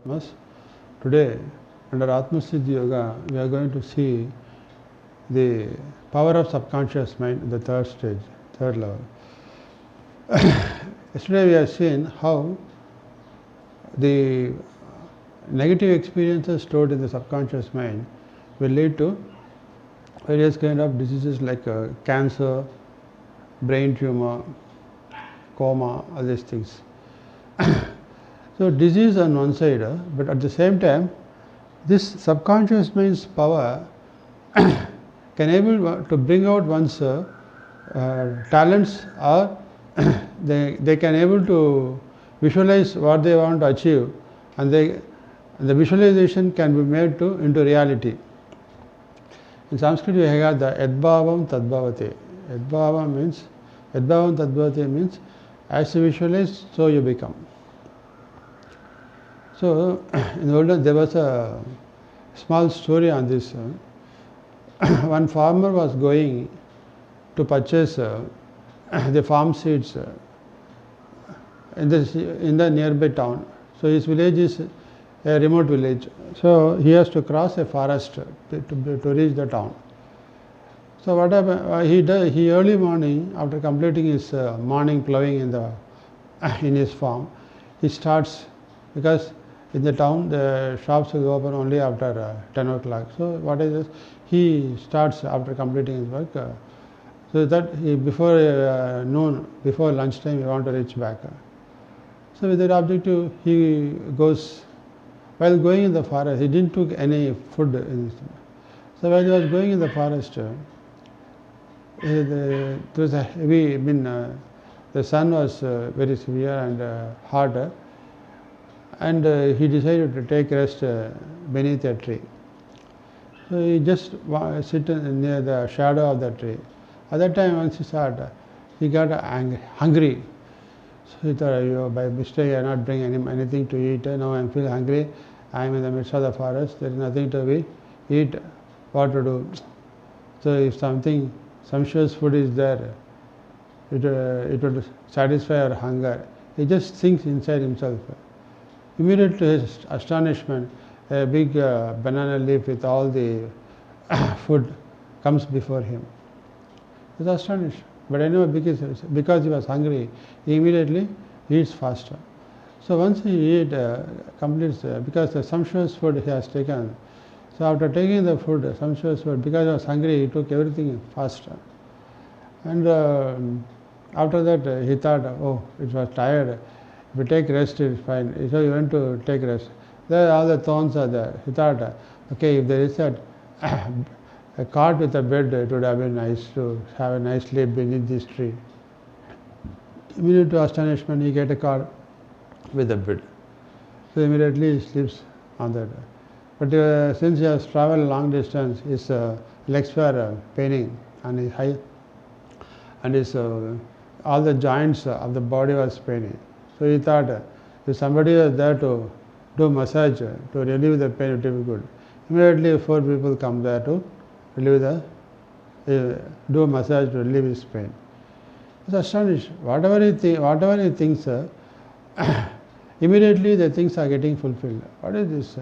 Mas. Today, under Atma-Siddhi Yoga, we are going to see the power of subconscious mind in the third stage, third level. Yesterday we have seen how the negative experiences stored in the subconscious mind will lead to various kind of diseases like cancer, brain tumor, coma, all these things. So disease on one side, but at the same time, this subconscious mind's power can able to bring out one's talents, or they can able to visualize what they want to achieve, and the visualization can be made into reality. In Sanskrit we have the Yadbhavam Tadbhavate. Yadbhavam Tadbhavate means as you visualize, so you become. So in the olden there was a small story on this. One farmer was going to purchase the farm seeds in the nearby town. So his village is a remote village. So he has to cross a forest to reach the town. So what happened? He early morning, after completing his morning ploughing in his farm, he starts, because in the town the shops will open only after 10 o'clock. So what is this? He starts after completing his work. So that before noon, before lunchtime, he want to reach back. So with that objective, he goes. While going in the forest, he didn't took any food. So while he was going in the forest, there was a heavy. The sun was very severe and hot, and he decided to take rest beneath a tree. So he just sit near the shadow of the tree. At that time, once he started, he got hungry. So he thought, by mistake I not bring anything to eat. Now I am feeling hungry. I am in the midst of the forest. There is nothing to eat. What to do? So if something sumptuous food is there, it would satisfy our hunger. He just thinks inside himself. Immediately to his astonishment, a big banana leaf with all the food comes before him. He was astonished. But anyway, because he was hungry, he immediately eats faster. So once he completes, because the sumptuous food he has taken, so after taking the food, sumptuous food, because he was hungry, he took everything faster. And after that, he thought, it was tired. If we take rest, it's fine. So he went to take rest. There all the thorns are there. He thought, okay, if there is a cot with a bed, it would have been nice to have a nice sleep beneath this tree. Immediately to astonishment, he get a cot with a bed. So immediately he sleeps on that. But since he has traveled long distance, his legs were paining, and his all the joints of the body was paining. So he thought, if somebody was there to do massage to relieve the pain, it would be good. Immediately 4 people come there to relieve do a massage to relieve his pain. He was astonished. Whatever he thinks, immediately the things are getting fulfilled. What is this?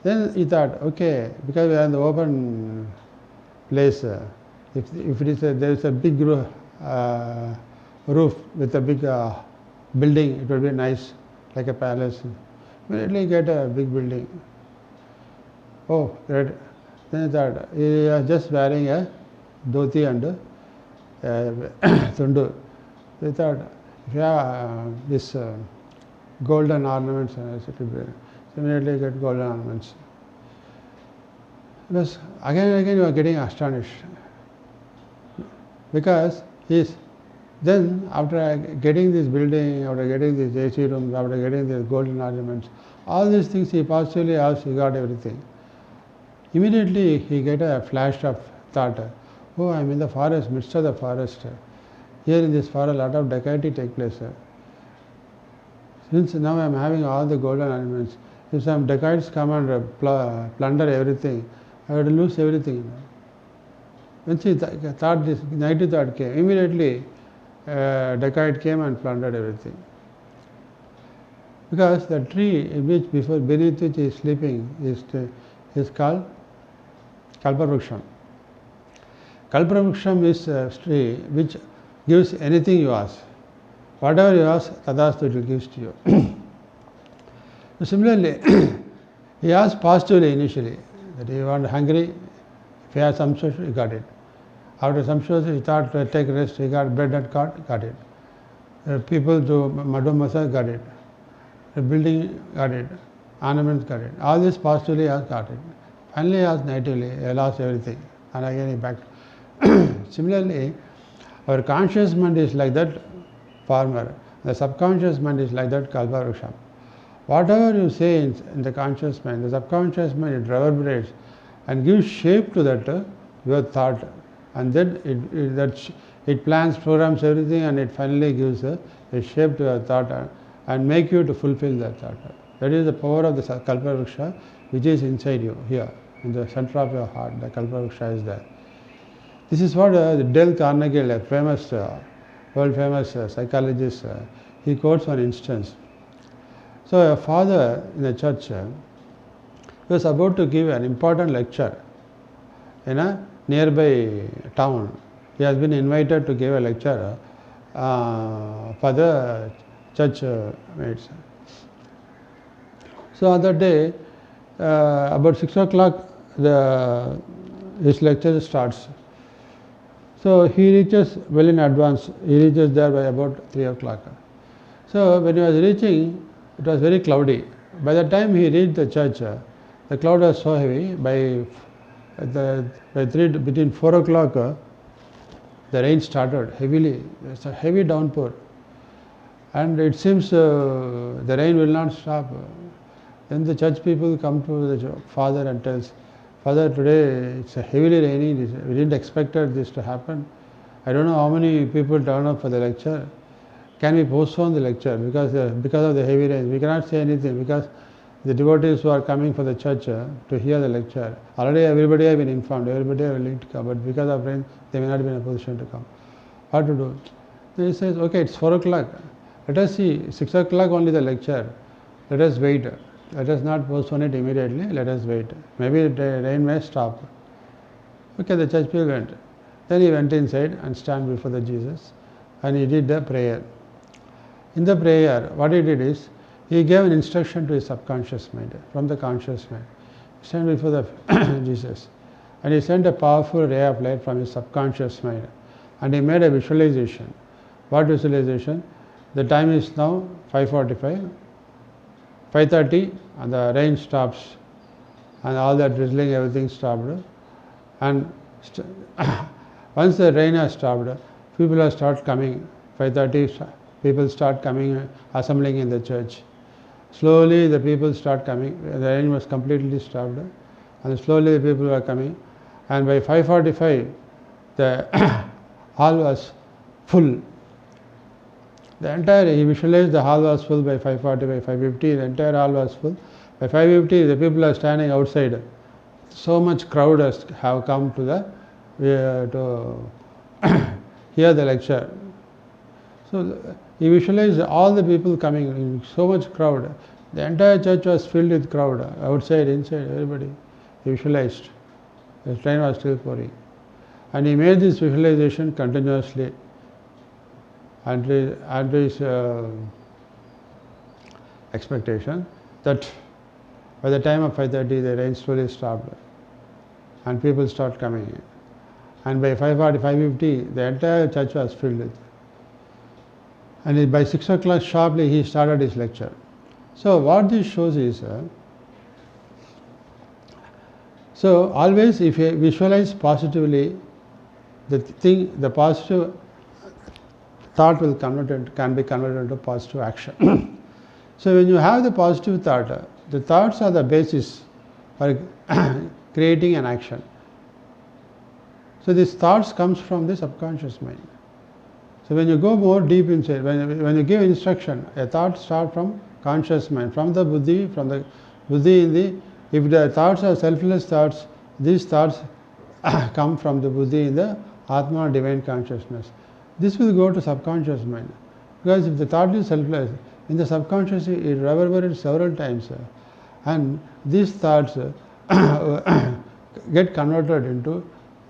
Then he thought, okay, because we are in the open place, if it is there is a big roof with a big building, it would be nice, like a palace. Immediately get a big building. Oh, great. Then he thought, he was just wearing a dhoti and tundu. He thought, if you have this golden ornaments, immediately get golden ornaments. Because again and again you are getting astonished. Because then after getting this building, after getting these AC rooms, after getting these golden ornaments, all these things he positively asked, he got everything. Immediately he get a flash of thought, I am in the forest, midst of the forest. Here in this forest a lot of dacoity take place. Since now I am having all the golden ornaments, if some dacoits come and plunder everything, I would lose everything. When he thought this negative thought came, immediately dacoit came and plundered everything. because the tree which beneath which he is sleeping is called Kalpavruksha. Kalpavruksha is a tree which gives anything you ask. Whatever you ask, tadastu it will give to you. Similarly, he asked positively initially that he was hungry, if he had some source, he got it. After some source, he thought to take rest, he got bread and got it. People to Madhu Massage got it. The building got it. Ornaments got it. All this positively he has got it. Finally, he asked negatively, he lost everything. And again he back. Similarly, our conscious mind is like that farmer. The subconscious mind is like that Kalpavruksha. Whatever you say in the conscious mind, the subconscious mind, it reverberates and gives shape to that your thought, and then it plans, programs everything, and it finally gives a shape to your thought and make you to fulfill that thought. That is the power of the Kalpavruksha, which is inside you here, in the center of your heart. The Kalpavruksha is there. This is what Dale Carnegie, a famous, world famous psychologist, he quotes one instance. So a father in a church was about to give an important lecture in a nearby town. He has been invited to give a lecture for the church mates. So on that day, about 6 o'clock, his lecture starts. So he reaches well in advance. He reaches there by about 3 o'clock. So when he was reaching, it was very cloudy. By the time he reached the church, the cloud was so heavy. Between 4 o'clock, the rain started heavily. It's a heavy downpour, and it seems the rain will not stop. Then the church people come to the father and tells, "Father, today it's heavily raining. We didn't expect this to happen. I don't know how many people turn up for the lecture. Can we postpone the lecture because of the heavy rain? We cannot say anything because the devotees who are coming for the church to hear the lecture, already everybody has been informed, everybody are willing to come, but because of rain, they may not be in a position to come. What to do?" So he says, "Okay, it's 4 o'clock. Let us see, 6 o'clock only the lecture. Let us wait. Let us not postpone it immediately. Let us wait. Maybe the rain may stop." Okay, the church people went. Then he went inside and stand before the Jesus, and he did the prayer. In the prayer, what he did is, he gave an instruction to his subconscious mind, from the conscious mind. He stand before the Jesus, and he sent a powerful ray of light from his subconscious mind, and he made a visualization. What visualization? The time is now 5:45, 5:30, and the rain stops, and all that drizzling, everything stopped. And once the rain has stopped, people have started coming. 5:30, people start coming, assembling in the church. Slowly the people start coming. The rain was completely stopped, and slowly the people were coming. And by 5:45, the hall was full. He visualized the hall was full by 5:40, by 5:50, the entire hall was full. By 5:50, the people are standing outside. So much crowd have come to hear the lecture. So he visualized all the people coming, so much crowd. The entire church was filled with crowd, outside, inside, everybody. He visualized. The rain was still pouring. And he made this visualization continuously. And his expectation that by the time of 5:30, the rain slowly stopped and people start coming in. And by 5:40, 5:50, the entire church was filled with. And by 6 o'clock sharply, he started his lecture. So what this shows is, so always if you visualize positively, the positive thought can be converted into positive action. So when you have the positive thought, the thoughts are the basis for creating an action. So these thoughts comes from the subconscious mind. So when you go more deep inside, when you give instruction, a thought starts from conscious mind, from the buddhi if the thoughts are selfless thoughts, these thoughts come from the buddhi in the Atma, divine consciousness. This will go to subconscious mind. Because if the thought is selfless, in the subconscious it reverberates several times, and these thoughts get converted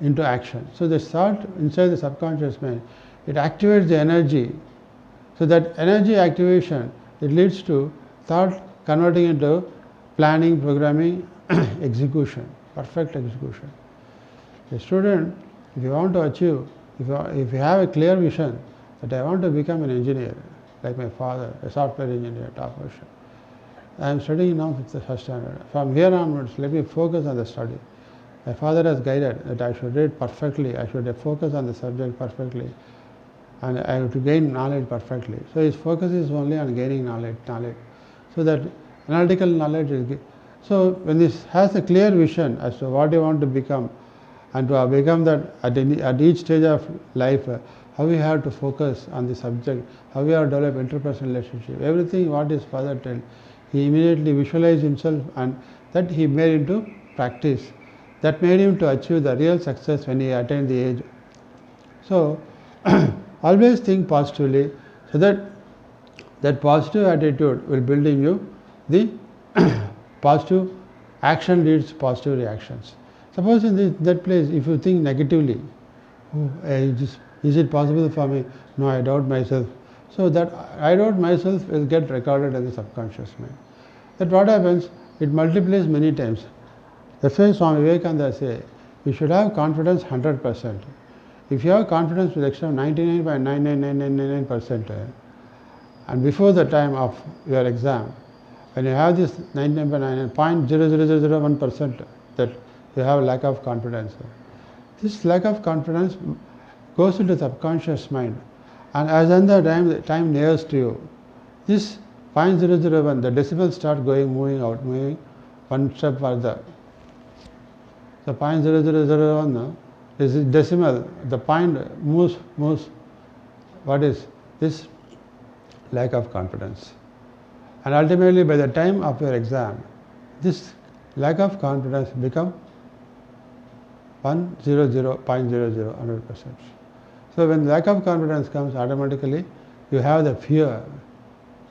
into action. So the thought inside the subconscious mind, it activates the energy. So that energy activation, it leads to thought converting into planning, programming, execution, perfect execution. A student, if you want to achieve, if you have a clear vision that I want to become an engineer, like my father, a software engineer, top version. I am studying now with the first standard. From here onwards, let me focus on the study. My father has guided that I should read perfectly, I should focus on the subject perfectly, and I have to gain knowledge perfectly. So his focus is only on gaining knowledge. So that analytical knowledge is. So when this has a clear vision as to what you want to become, and to become that at each stage of life, how we have to focus on the subject, how we have to develop interpersonal relationship, everything what his father told, he immediately visualized himself, and that he made into practice. That made him to achieve the real success when he attained the age. So always think positively, so that positive attitude will build in you the positive action leads positive reactions. Suppose in that place, if you think negatively, is it possible for me? No, I doubt myself. So that I doubt myself will get recorded in the subconscious mind. That what happens, it multiplies many times. That's why Swami Vivekananda say, you should have confidence 100%. If you have confidence with extra 99.99999%, and before the time of your exam, when you have this 99.00001% that you have lack of confidence, this lack of confidence goes into the subconscious mind, and as the time nears to you, this 0.001, the decimals start moving one step further. So 0.0001 is decimal, the point moves, what is this? Lack of confidence. And ultimately by the time of your exam, this lack of confidence become 100.00%. So when lack of confidence comes, automatically you have the fear.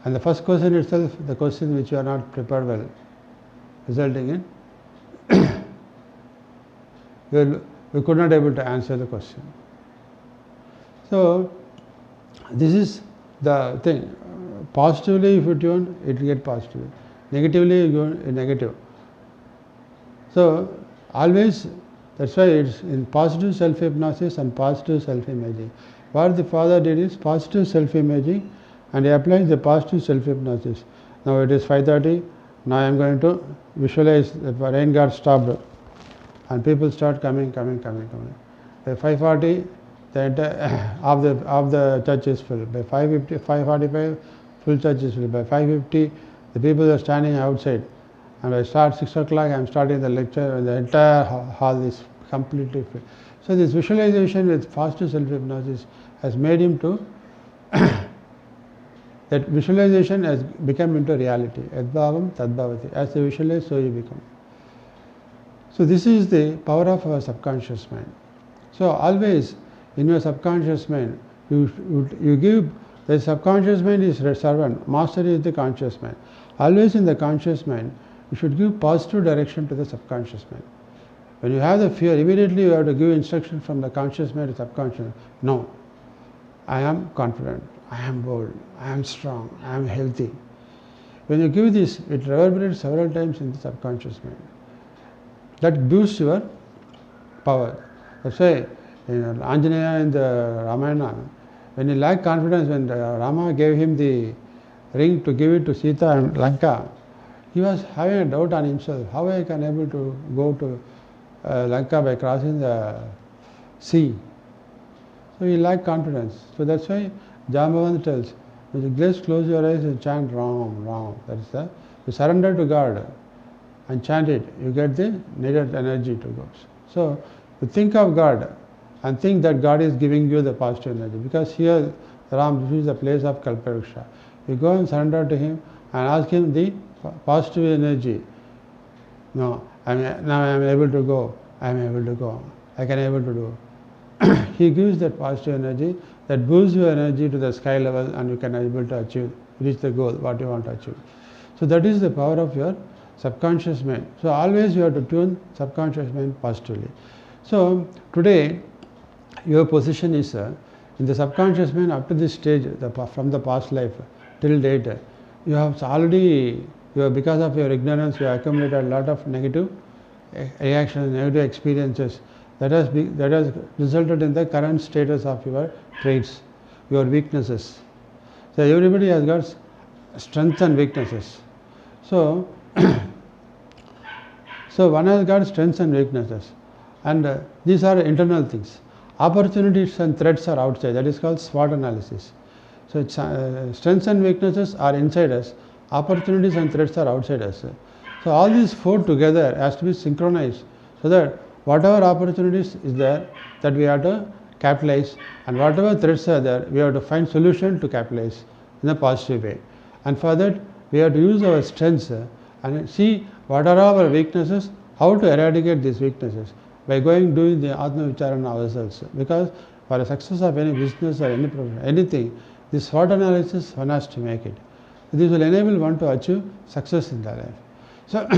And the first question itself, the question which you are not prepared well, resulting in you could not able to answer the question. So this is the thing. Positively if you tune, it will get positive. Negatively you go negative. So always, that's why it's in positive self-hypnosis and positive self-imaging. What the father did is positive self-imaging, and he applies the positive self-hypnosis. Now it is 5:30, now I am going to visualize that rain got stopped, and people start coming. By 5:40, the entire of the church is full. By 5:50, 5:45, full church is full. By 5:50, the people are standing outside. And I start 6 o'clock, I am starting the lecture, and the entire hall is completely full. So this visualization with positive self-hypnosis has made him to, that visualization has become into reality. Yadbhavam tadbhavati. As you visualize, so you become. So this is the power of our subconscious mind. So always in your subconscious mind, you give, the subconscious mind is the servant, master is the conscious mind. Always in the conscious mind, you should give positive direction to the subconscious mind. When you have the fear, immediately you have to give instruction from the conscious mind to subconscious. No, I am confident, I am bold, I am strong, I am healthy. When you give this, it reverberates several times in the subconscious mind. That boosts your power. That's why Anjaneya in the Ramayana, when he lacked confidence, when Rama gave him the ring to give it to Sita and Lanka, he was having a doubt on himself, how I can able to go to Lanka by crossing the sea. So he lacked confidence. So that's why Jambavan tells, when you just close your eyes and chant Ram, Ram. That is you surrender to God and chant it, you get the needed energy to go. So you think of God and think that God is giving you the positive energy, because here Ram, this is the place of Kalpavriksha. You go and surrender to him and ask him the positive energy. No, now I am able to go, I am able to go, I can able to do. He gives that positive energy that boosts your energy to the sky level, and you can able to achieve reach the goal, what you want to achieve. So that is the power of your subconscious mind. So always you have to tune subconscious mind positively. So today your position is in the subconscious mind up to this stage, from the past life till date, you have already, because of your ignorance, you have accumulated a lot of negative reactions, negative experiences that has resulted in the current status of your traits, your weaknesses. So everybody has got strengths and weaknesses. So one has got strengths and weaknesses, and these are internal things. Opportunities and threats are outside. That is called SWOT analysis. So strengths and weaknesses are inside us. Opportunities and threats are outside us. So all these four together has to be synchronized, so that whatever opportunities is there, that we have to capitalize, and whatever threats are there, we have to find solution to capitalize in a positive way. And for that, we have to use our strengths and see what are our weaknesses, how to eradicate these weaknesses by doing the Atma Vicharana ourselves. Because for the success of any business or any profession, anything, this SWOT analysis one has to make it. This will enable one to achieve success in their life. So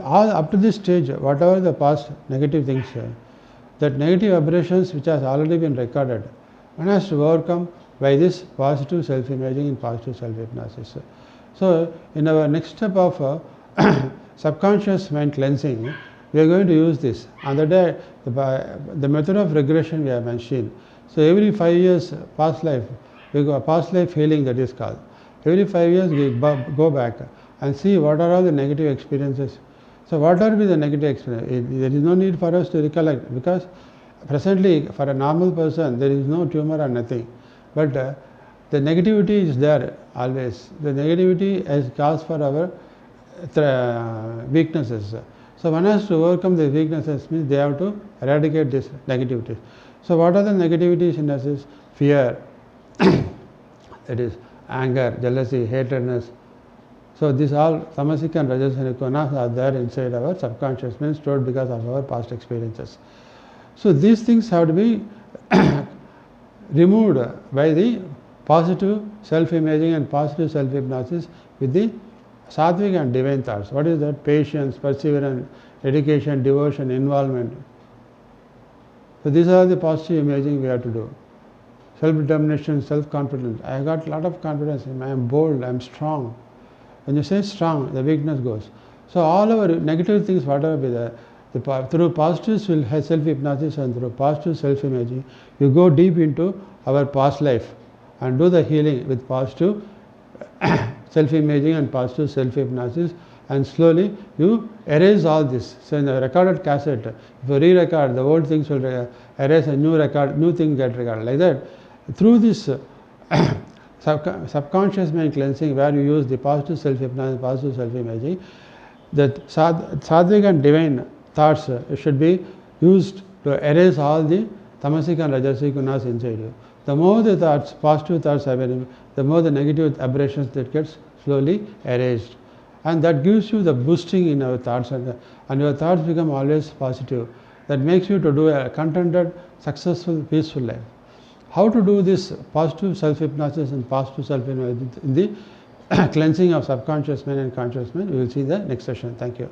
all up to this stage, whatever the past negative things, that negative aberrations which has already been recorded, one has to overcome by this positive self-imaging and positive self-hypnosis. So in our next step of subconscious mind cleansing, we are going to use this. On the day, the method of regression we have mentioned. So every 5 years past life, we go past life healing, that is called. Every 5 years we go back and see what are all the negative experiences. So what are the negative experiences? There is no need for us to recollect, because presently for a normal person there is no tumor or nothing. But the negativity is there always. The negativity is cause for our weaknesses. So one has to overcome the weaknesses, means they have to eradicate this negativity. So what are the negativities in us is fear, that is anger, jealousy, hatredness. So these all tamasic and rajasic gunas are there inside our subconscious mind, stored because of our past experiences. So these things have to be removed by the positive self-imaging and positive self-hypnosis with the sattvic and divine thoughts. What is that? Patience, perseverance, dedication, devotion, involvement. So these are the positive imaging we have to do. Self-determination, self-confidence. I have got a lot of confidence. I am bold, I am strong. When you say strong, the weakness goes. So all our negative things, whatever be there, through positive self-hypnosis and through positive self-imaging, you go deep into our past life and do the healing with positive self-imaging and positive self-hypnosis, and slowly you erase all this. So in the recorded cassette, if you re-record, the old things will erase, a new thing get recorded. Like that, through this subconscious mind cleansing, where you use the positive self-hypnosis, positive self-imaging, that sattvic and divine thoughts should be used to erase all the tamasic and rajasic gunas inside you. The more the thoughts, positive thoughts are available, the more the negative aberrations that gets slowly erased. And that gives you the boosting in our thoughts, and your thoughts become always positive. That makes you to do a contented, successful, peaceful life. How to do this positive self-hypnosis and positive self-hypnosis in the cleansing of subconscious mind and conscious mind, we will see in the next session. Thank you.